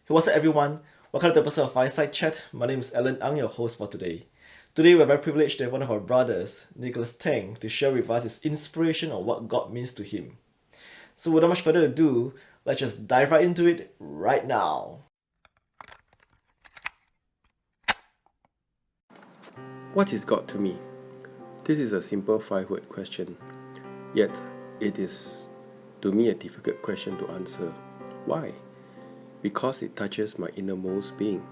Hey, what's up everyone? Welcome to the episode of Fireside Chat. My name is Alan. I'm your host for today. Today we're very privileged to have one of our brothers, Nicholas Teng, to share with us his inspiration on what God means to him. So without much further ado, let's just dive right into it right now. What is God to me? This is a simple 5-word question, yet it is to me a difficult question to answer. Why? Because it touches my innermost being.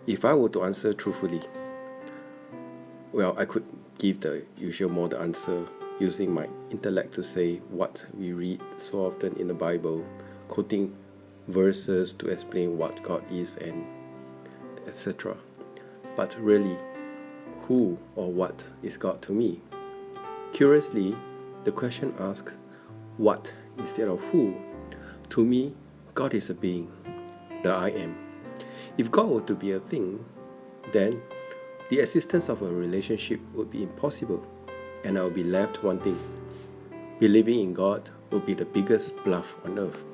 If I were to answer truthfully, I could give the usual model answer using my intellect to say what we read so often in the Bible, quoting verses to explain what God is and etc. But really, who or what is God to me? Curiously, the question asks what instead of who. To me, God is a being, the I am. If God were to be a thing, then the existence of a relationship would be impossible, and I would be left wanting. Believing in God would be the biggest bluff on earth.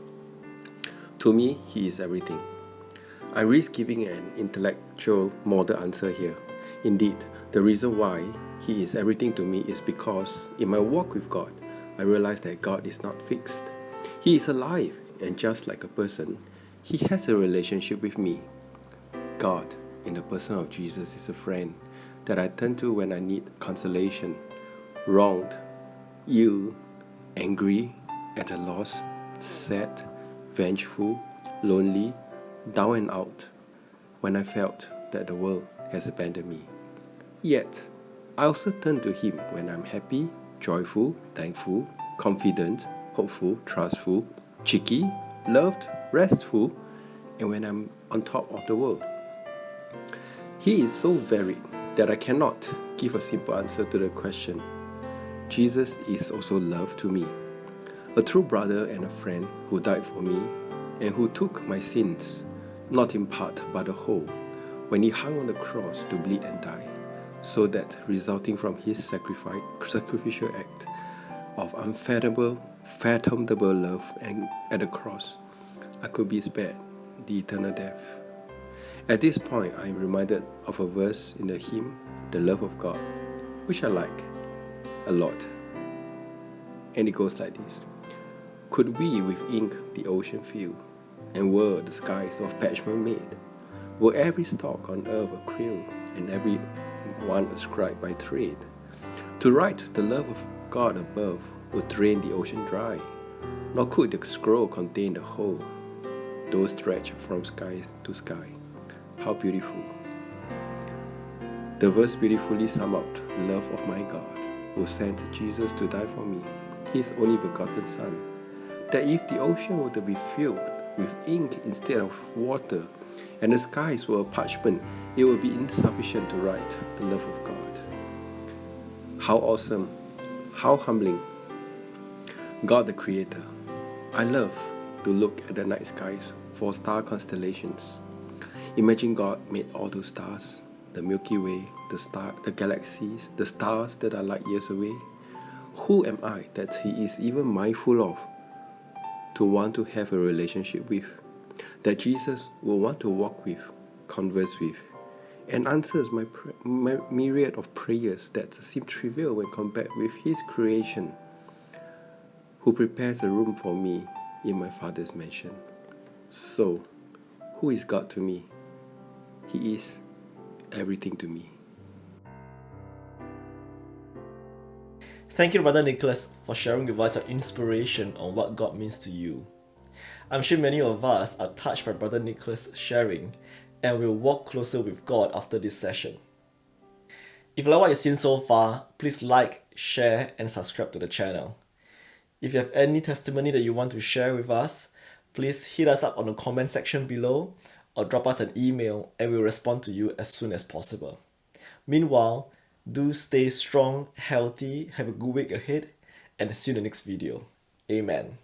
To me, He is everything. I risk giving an intellectual model answer here. Indeed, the reason why He is everything to me is because in my walk with God, I realize that God is not fixed. He is alive, and just like a person, He has a relationship with me. God, in the person of Jesus, is a friend that I turn to when I need consolation, wronged, ill, angry, at a loss, sad, vengeful, lonely, down and out, when I felt that the world has abandoned me. Yet, I also turn to Him when I'm happy, joyful, thankful, confident, hopeful, trustful, cheeky, loved, restful, and when I'm on top of the world. He is so varied that I cannot give a simple answer to the question. Jesus is also love to me, a true brother and a friend who died for me and who took my sins, not in part but the whole, when He hung on the cross to bleed and die, so that resulting from His sacrificial act of unfathomable love and at the cross, I could be spared the eternal death. At this point, I am reminded of a verse in the hymn, The Love of God, which I like a lot. And it goes like this. Could we with ink the ocean fill, and were the skies of parchment made? Were every stalk on earth a quill, and every one a scribe by trade? To write the love of God above would drain the ocean dry, nor could the scroll contain the whole, though stretched from sky to sky. How beautiful. The verse beautifully sums up the love of my God, who sent Jesus to die for me, His only begotten Son, that if the ocean were to be filled with ink instead of water, and the skies were a parchment, it would be insufficient to write the love of God. How awesome, how humbling. God the Creator. I love to look at the night skies for star constellations. Imagine God made all those stars, the Milky Way, the galaxies, the stars that are light years away. Who am I that He is even mindful of, to want to have a relationship with, that Jesus will want to walk with, converse with, and answers my myriad of prayers that seem trivial when compared with His creation, who prepares a room for me in my Father's mansion. So, who is God to me? He is everything to me. Thank you, Brother Nicholas, for sharing with us your inspiration on what God means to you. I'm sure many of us are touched by Brother Nicholas' sharing and will walk closer with God after this session. If you like what you've seen so far, please like, share, and subscribe to the channel. If you have any testimony that you want to share with us, please hit us up on the comment section below or drop us an email and we'll respond to you as soon as possible. Meanwhile, do stay strong, healthy, have a good week ahead, and see you in the next video. Amen.